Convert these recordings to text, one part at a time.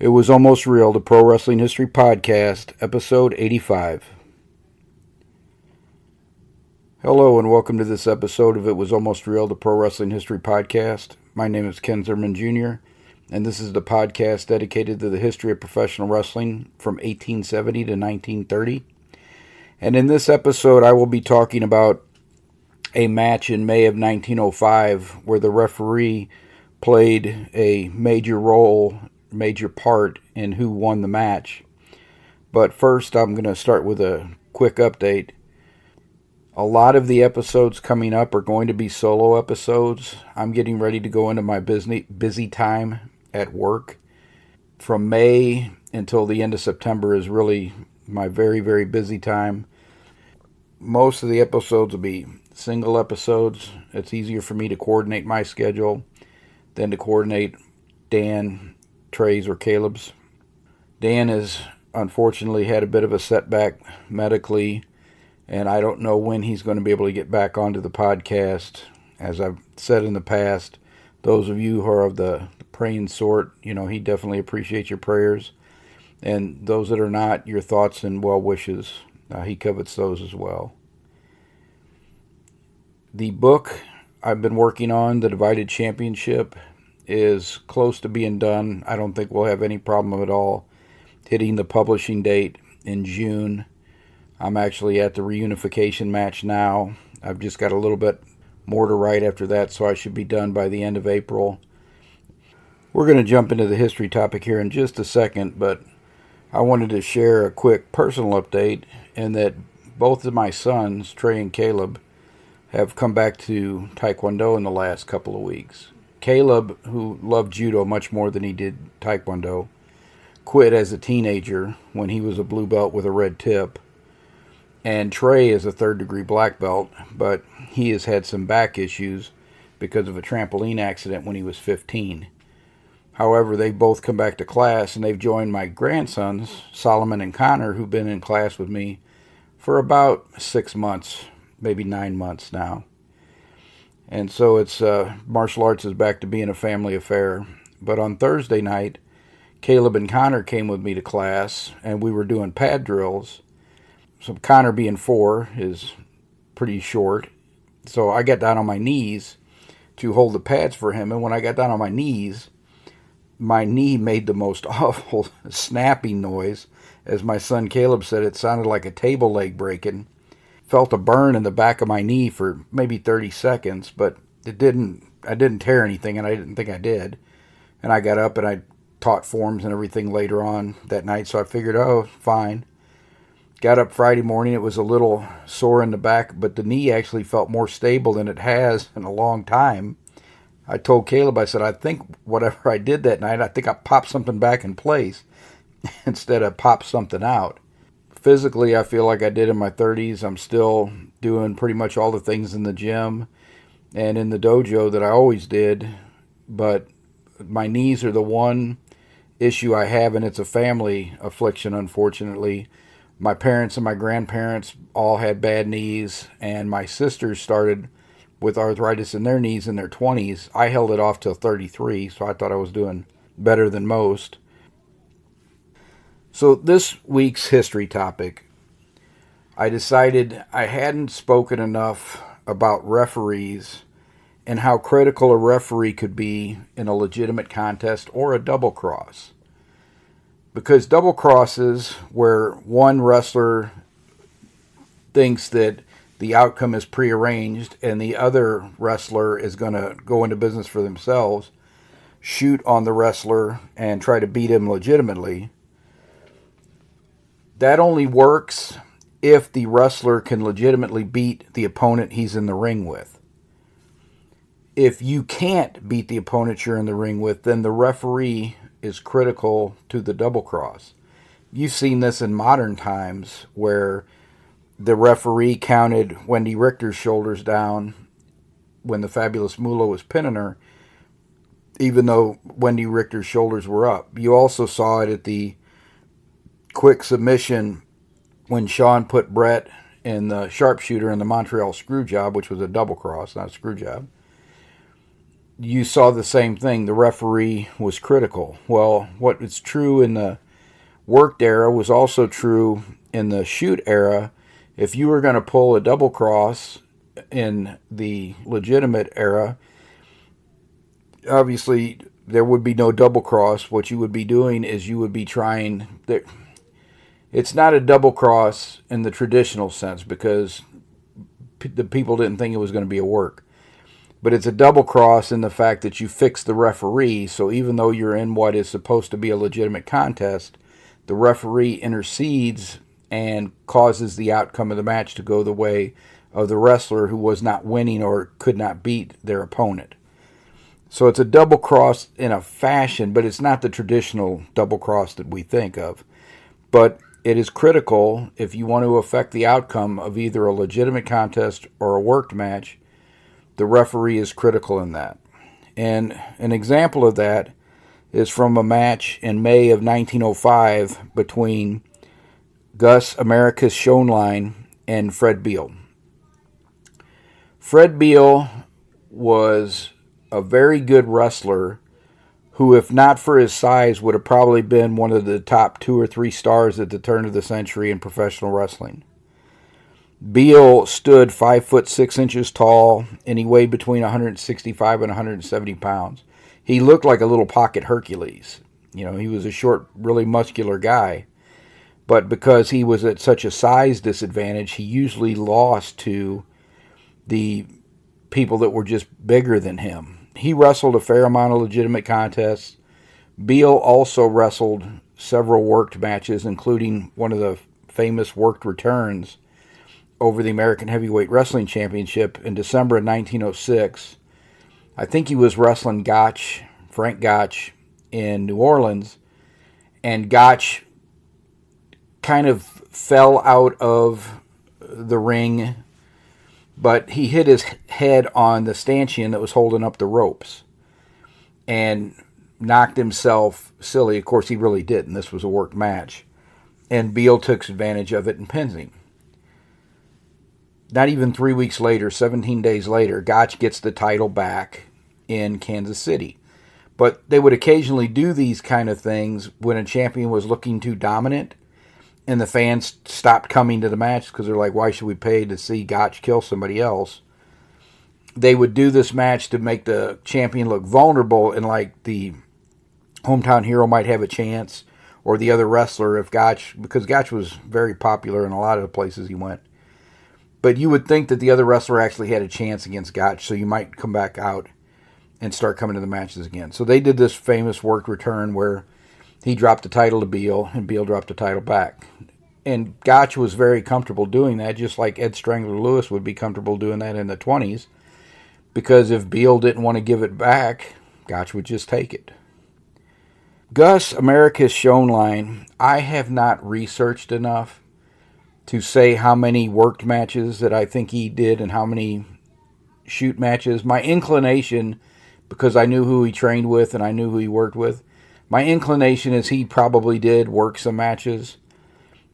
It was almost real, the Pro Wrestling History Podcast, episode 85. Hello and welcome to this episode of It Was Almost Real, the Pro Wrestling History Podcast. My name is Ken Zimmerman Jr., and this is the podcast dedicated to the history of professional wrestling from 1870 to 1930. And in this episode, I will be talking about a match in May of 1905 where the referee played a major part in who won the match. But first, I'm going to start with a quick update. A lot of the episodes coming up are going to be solo episodes. I'm getting ready to go into my busy time at work. From May until the end of September is really my very, very busy time. Most of the episodes will be single episodes. It's easier for me to coordinate my schedule than to coordinate Dan, Trey's, or Caleb's. Dan has unfortunately had a bit of a setback medically, and I don't know when he's going to be able to get back onto the podcast. As I've said in the past, those of you who are of the praying sort, he definitely appreciates your prayers. And those that are not, your thoughts and well wishes. He covets those as well. The book I've been working on, The Divided Championship, is close to being done. I don't think we'll have any problem at all hitting the publishing date in June. I'm actually at the reunification match now. I've just got a little bit more to write after that, so I should be done by the end of April. We're going to jump into the history topic here in just a second, but I wanted to share a quick personal update in that both of my sons, Trey and Caleb, have come back to Taekwondo in the last couple of weeks. Caleb, who loved judo much more than he did Taekwondo, quit as a teenager when he was a blue belt with a red tip. And Trey is a third-degree black belt, but he has had some back issues because of a trampoline accident when he was 15. However, they've both come back to class, and they've joined my grandsons, Solomon and Connor, who've been in class with me for about 6 months, maybe 9 months now. And so it's martial arts is back to being a family affair. But on Thursday night, Caleb and Connor came with me to class, and we were doing pad drills. So Connor, being 4, is pretty short. So I got down on my knees to hold the pads for him. And when I got down on my knees, my knee made the most awful snapping noise. As my son Caleb said, it sounded like a table leg breaking. Felt a burn in the back of my knee for maybe 30 seconds, but I didn't tear anything, and I didn't think I did. And I got up and I taught forms and everything later on that night, so I figured, fine. Got up Friday morning, it was a little sore in the back, but the knee actually felt more stable than it has in a long time. I told Caleb, I said, I think whatever I did that night, I think I popped something back in place instead of popped something out. Physically, I feel like I did in my 30s. I'm still doing pretty much all the things in the gym and in the dojo that I always did, but my knees are the one issue I have, and it's a family affliction, unfortunately. My parents and my grandparents all had bad knees, and my sisters started with arthritis in their knees in their 20s. I held it off till 33, so I thought I was doing better than most. So this week's history topic, I decided I hadn't spoken enough about referees and how critical a referee could be in a legitimate contest or a double cross. Because double crosses, where one wrestler thinks that the outcome is prearranged and the other wrestler is going to go into business for themselves, shoot on the wrestler and try to beat him legitimately, that only works if the wrestler can legitimately beat the opponent he's in the ring with. If you can't beat the opponent you're in the ring with, then the referee is critical to the double cross. You've seen this in modern times where the referee counted Wendy Richter's shoulders down when the Fabulous Moolah was pinning her, even though Wendy Richter's shoulders were up. You also saw it at the quick submission when Sean put Brett in the sharpshooter in the Montreal Screwjob, which was a double cross, not a screw job. you saw the same thing. The referee was critical. Well, what is true in the worked era was also true in the shoot era. If you were going to pull a double cross in the legitimate era, obviously there would be no double cross. What you would be doing is you would be trying. It's not a double cross in the traditional sense because the people didn't think it was going to be a work. But it's a double cross in the fact that you fix the referee, so even though you're in what is supposed to be a legitimate contest, the referee intercedes and causes the outcome of the match to go the way of the wrestler who was not winning or could not beat their opponent. So it's a double cross in a fashion, but it's not the traditional double cross that we think of. But it is critical if you want to affect the outcome of either a legitimate contest or a worked match. The referee is critical in that. And an example of that is from a match in May of 1905 between Gus, Americus, Schoenlein, and Fred Beell. Fred Beell was a very good wrestler who, if not for his size, would have probably been one of the top 2 or 3 stars at the turn of the century in professional wrestling. Beell stood 5 foot 6 inches tall, and he weighed between 165 and 170 pounds. He looked like a little pocket Hercules. He was a short, really muscular guy. But because he was at such a size disadvantage, he usually lost to the people that were just bigger than him. He wrestled a fair amount of legitimate contests. Beell also wrestled several worked matches, including one of the famous worked returns over the American Heavyweight Wrestling Championship in December of 1906. I think he was wrestling Frank Gotch, in New Orleans, and Gotch kind of fell out of the ring, but he hit his head on the stanchion that was holding up the ropes and knocked himself silly. Of course, he really didn't. This was a worked match. And Beell took advantage of it and pins him. Not even 3 weeks later, 17 days later, Gotch gets the title back in Kansas City. But they would occasionally do these kind of things when a champion was looking too dominant and the fans stopped coming to the match because they're like, why should we pay to see Gotch kill somebody else? They would do this match to make the champion look vulnerable and like the hometown hero might have a chance, or the other wrestler because Gotch was very popular in a lot of the places he went. But you would think that the other wrestler actually had a chance against Gotch, so you might come back out and start coming to the matches again. So they did this famous worked return where he dropped the title to Beell, and Beell dropped the title back. And Gotch was very comfortable doing that, just like Ed Strangler Lewis would be comfortable doing that in the 20s, because if Beell didn't want to give it back, Gotch would just take it. Gus, Americus, Schoenlein, I have not researched enough to say how many worked matches that I think he did and how many shoot matches. My inclination, because I knew who he trained with and I knew who he worked with, my inclination is he probably did work some matches.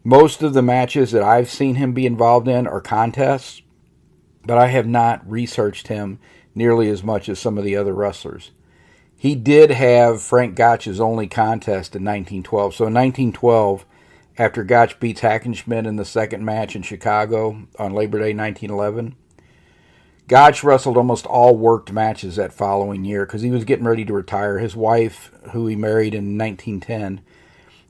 Most of the matches that I've seen him be involved in are contests, but I have not researched him nearly as much as some of the other wrestlers. He did have Frank Gotch's only contest in 1912. So in 1912, after Gotch beats Hackenschmidt in the second match in Chicago on Labor Day 1911, Gotch wrestled almost all worked matches that following year because he was getting ready to retire. His wife, who he married in 1910,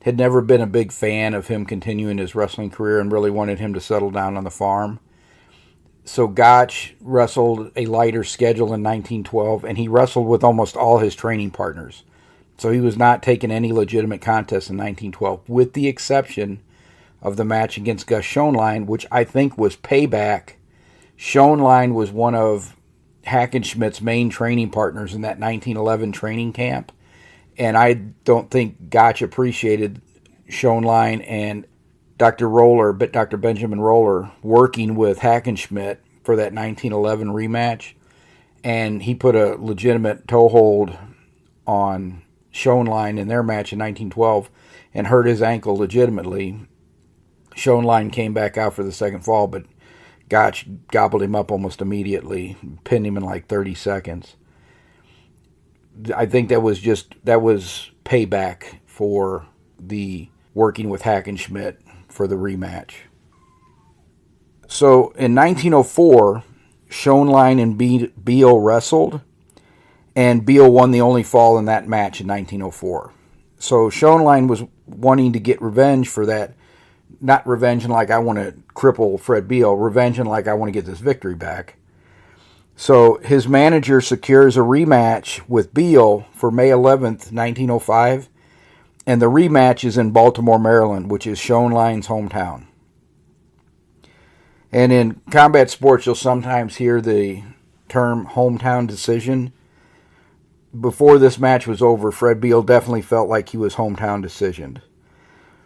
had never been a big fan of him continuing his wrestling career and really wanted him to settle down on the farm. So Gotch wrestled a lighter schedule in 1912, and he wrestled with almost all his training partners. So he was not taking any legitimate contests in 1912, with the exception of the match against Gus Schoenlein, which I think was payback. Schoenlein was one of Hackenschmidt's main training partners in that 1911 training camp, and I don't think Gotch appreciated Schoenlein and Dr. Benjamin Roller working with Hackenschmidt for that 1911 rematch, and he put a legitimate toehold on Schoenlein in their match in 1912 and hurt his ankle legitimately. Schoenlein came back out for the second fall, but Gotch gobbled him up almost immediately, pinned him in like 30 seconds. I think that was payback for the working with Hackenschmidt for the rematch. So in 1904, Schoenlein and Beell wrestled, and Beell won the only fall in that match in 1904. So Schoenlein was wanting to get revenge for that. Not revenge in like I want to cripple Fred Beell, revenge in like I want to get this victory back. So his manager secures a rematch with Beell for May 11th, 1905, and the rematch is in Baltimore, Maryland, which is Schoenlein's hometown. And in combat sports, you'll sometimes hear the term hometown decision. Before this match was over, Fred Beell definitely felt like he was hometown decisioned.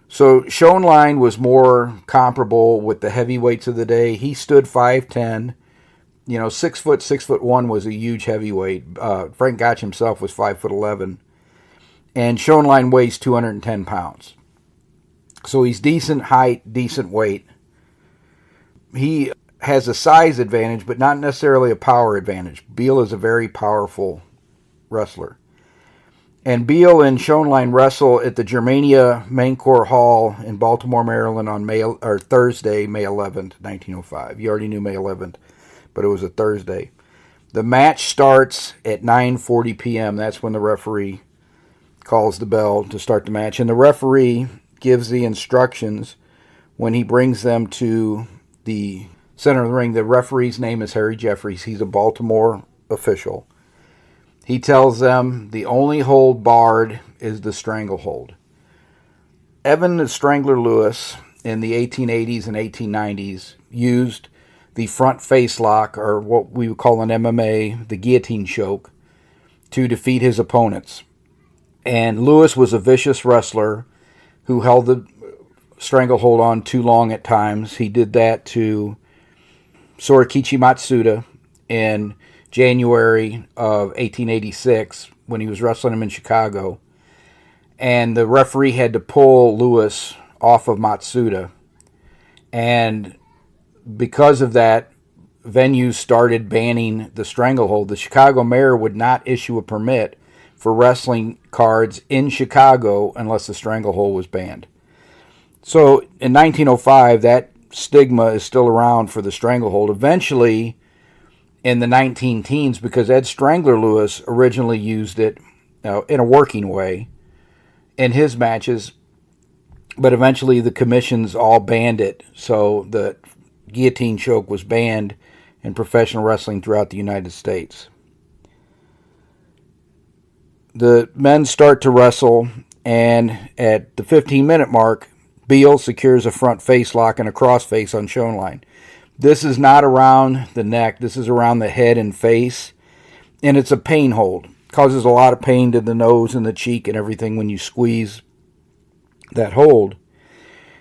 So Schoenlein was more comparable with the heavyweights of the day. He stood 5'10". 6'1" was a huge heavyweight. Frank Gotch himself was 5'11", and Schoenlein weighs 210 pounds. So he's decent height, decent weight. He has a size advantage, but not necessarily a power advantage. Beell is a very powerful wrestler. And Beell and Schoenlein wrestle at the Germania Main Court Hall in Baltimore, Maryland on Thursday, May 11th, 1905. You already knew May 11th, but it was a Thursday. The match starts at 9:40 p.m. That's when the referee calls the bell to start the match. And the referee gives the instructions when he brings them to the center of the ring. The referee's name is Harry Jeffries. He's a Baltimore official. He tells them the only hold barred is the stranglehold. Evan the Strangler Lewis in the 1880s and 1890s used the front face lock, or what we would call in MMA, the guillotine choke, to defeat his opponents. And Lewis was a vicious wrestler who held the stranglehold on too long at times. He did that to Sorikichi Matsuda in January of 1886 when he was wrestling him in Chicago. And the referee had to pull Lewis off of Matsuda. And because of that, venues started banning the stranglehold. The Chicago mayor would not issue a permit for wrestling cards in Chicago unless the stranglehold was banned. So in 1905, that stigma is still around for the stranglehold. Eventually, in the 19-teens, because Ed Strangler Lewis originally used it in a working way in his matches, but eventually the commissions all banned it. So the guillotine choke was banned in professional wrestling throughout the United States. The men start to wrestle, and at the 15-minute mark, Beell secures a front face lock and a cross face on Schoenlein. This is not around the neck. This is around the head and face. And it's a pain hold. It causes a lot of pain to the nose and the cheek and everything when you squeeze that hold.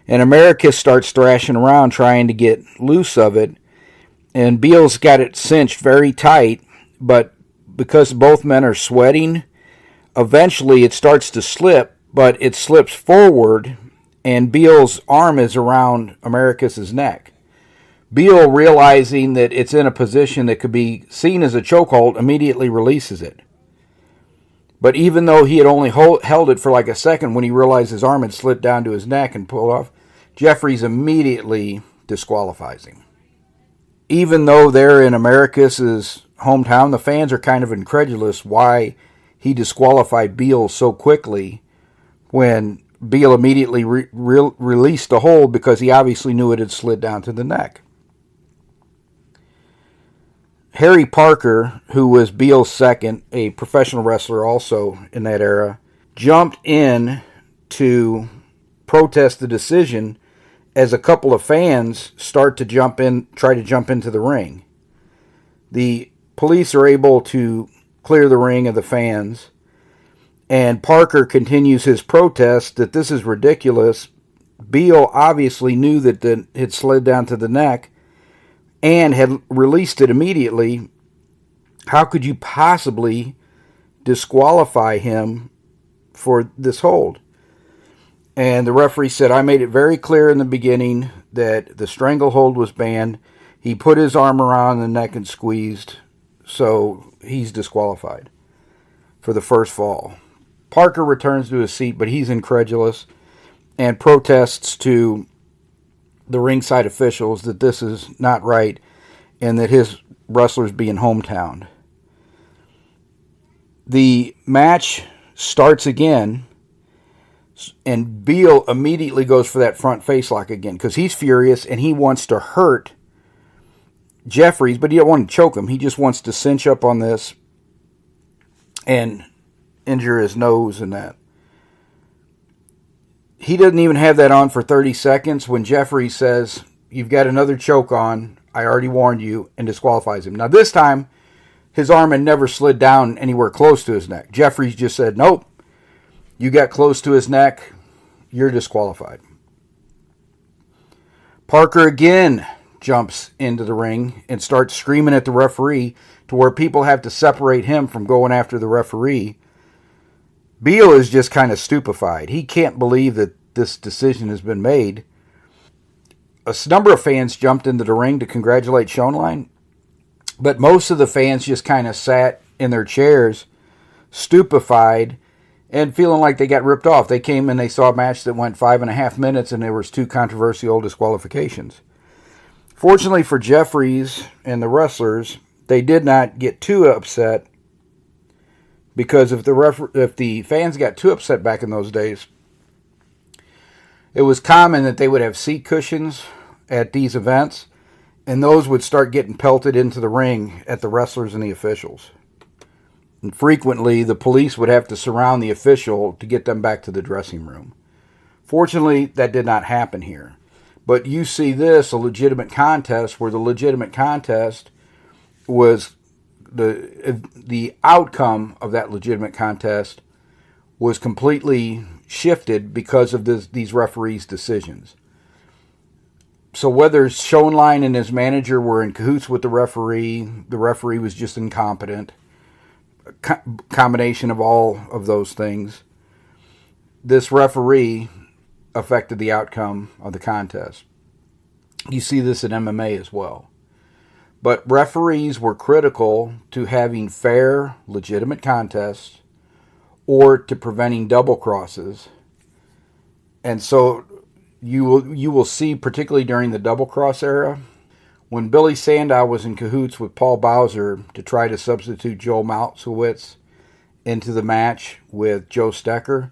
And Americus starts thrashing around trying to get loose of it. And Beell's got it cinched very tight. But because both men are sweating, eventually it starts to slip. But it slips forward. And Beell's arm is around Americus's neck. Beell, realizing that it's in a position that could be seen as a chokehold, immediately releases it. But even though he had only held it for like a second, when he realized his arm had slid down to his neck and pulled off, Jeffries immediately disqualifies him. Even though they're in Americus's hometown, the fans are kind of incredulous why he disqualified Beell so quickly when Beell immediately released the hold, because he obviously knew it had slid down to the neck. Harry Parker, who was Beell's second, a professional wrestler also in that era, jumped in to protest the decision as a couple of fans try to jump into the ring. The police are able to clear the ring of the fans, and Parker continues his protest that this is ridiculous. Beell obviously knew that it had slid down to the neck and had released it immediately. How could you possibly disqualify him for this hold? And the referee said, I made it very clear in the beginning that the stranglehold was banned. He put his arm around the neck and squeezed, so he's disqualified. for the first fall. Parker returns to his seat, but he's incredulous and protests to the ringside officials that this is not right and that his wrestler's being hometown. The match starts again, and Beell immediately goes for that front face lock again because he's furious and he wants to hurt Jeffries, but he don't want to choke him. He just wants to cinch up on this and injure his nose and that. He doesn't even have that on for 30 seconds when Jeffries says, "You've got another choke on. I already warned you," and disqualifies him. Now this time, his arm had never slid down anywhere close to his neck. Jeffries just said, "Nope, you got close to his neck. You're disqualified." Parker again jumps into the ring and starts screaming at the referee to where people have to separate him from going after the referee. Beell is just kind of stupefied. He can't believe that this decision has been made. A number of fans jumped into the ring to congratulate Schoenlein, but most of the fans just kind of sat in their chairs, stupefied, and feeling like they got ripped off. They came and they saw a match that went 5.5 minutes, and there was 2 controversial disqualifications. Fortunately for Jeffries and the wrestlers, they did not get too upset, because if the fans got too upset back in those days, it was common that they would have seat cushions at these events, and those would start getting pelted into the ring at the wrestlers and the officials. And frequently, the police would have to surround the official to get them back to the dressing room. Fortunately, that did not happen here. But you see this, a legitimate contest, where the legitimate contest was the outcome of that legitimate contest was completely shifted because of these referees' decisions. So whether Schoenlein and his manager were in cahoots with the referee was just incompetent, combination of all of those things, this referee affected the outcome of the contest. You see this in MMA as well. But referees were critical to having fair, legitimate contests or to preventing double crosses. And so you will see, particularly during the double cross era, when Billy Sandow was in cahoots with Paul Bowser to try to substitute Joe Malkowitz into the match with Joe Stecker,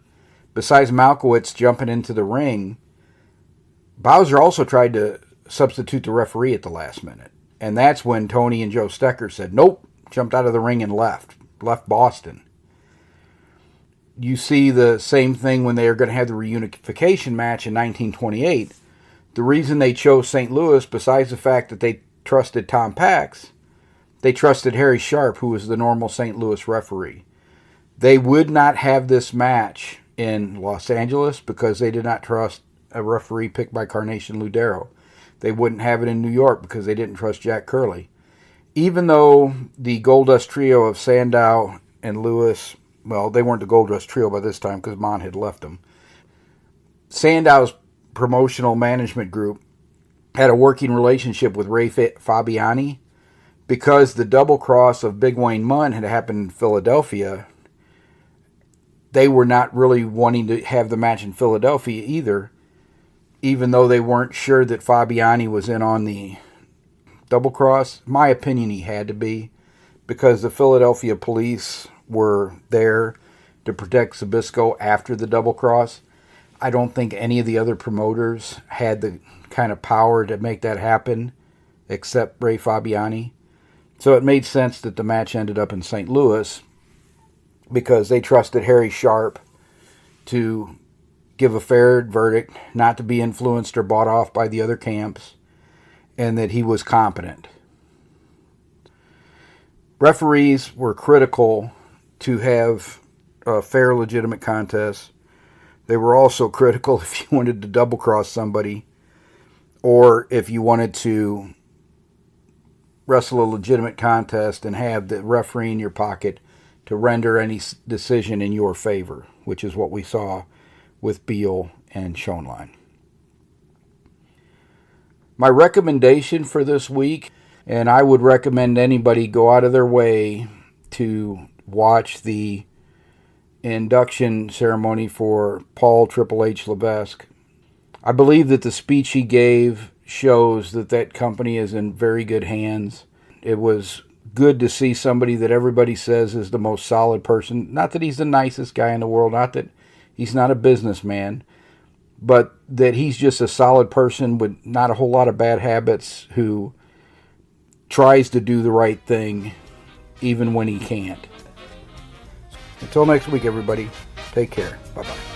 besides Malkowitz jumping into the ring, Bowser also tried to substitute the referee at the last minute. And that's when Tony and Joe Stecker said, "Nope," jumped out of the ring and left Boston. You see the same thing when they are going to have the reunification match in 1928. The reason they chose St. Louis, besides the fact that they trusted Tom Pax, they trusted Harry Sharp, who was the normal St. Louis referee. They would not have this match in Los Angeles because they did not trust a referee picked by Carnation Ludero. They wouldn't have it in New York because they didn't trust Jack Curley. Even though the Goldust trio of Sandow and Lewis, well, they weren't the Goldust trio by this time because Mon had left them. Sandow's promotional management group had a working relationship with Ray Fabiani. Because the double cross of Big Wayne Munn had happened in Philadelphia, they were not really wanting to have the match in Philadelphia either, even though they weren't sure that Fabiani was in on the double cross. In my opinion, he had to be, because the Philadelphia police were there to protect Zbyszko after the double cross. I don't think any of the other promoters had the kind of power to make that happen except Ray Fabiani. So it made sense that the match ended up in St. Louis because they trusted Harry Sharp to give a fair verdict, not to be influenced or bought off by the other camps, and that he was competent. Referees were critical to have a fair, legitimate contest. They were also critical if you wanted to double cross somebody or if you wanted to wrestle a legitimate contest and have the referee in your pocket to render any decision in your favor, which is what we saw with Beell and Schoenlein. My recommendation for this week, and I would recommend anybody go out of their way to watch the induction ceremony for Paul Triple H Levesque. I believe that the speech he gave shows that that company is in very good hands. It was good to see somebody that everybody says is the most solid person. Not that he's the nicest guy in the world, not that he's not a businessman, but that he's just a solid person with not a whole lot of bad habits, who tries to do the right thing even when he can't. Until next week, everybody, take care. Bye-bye.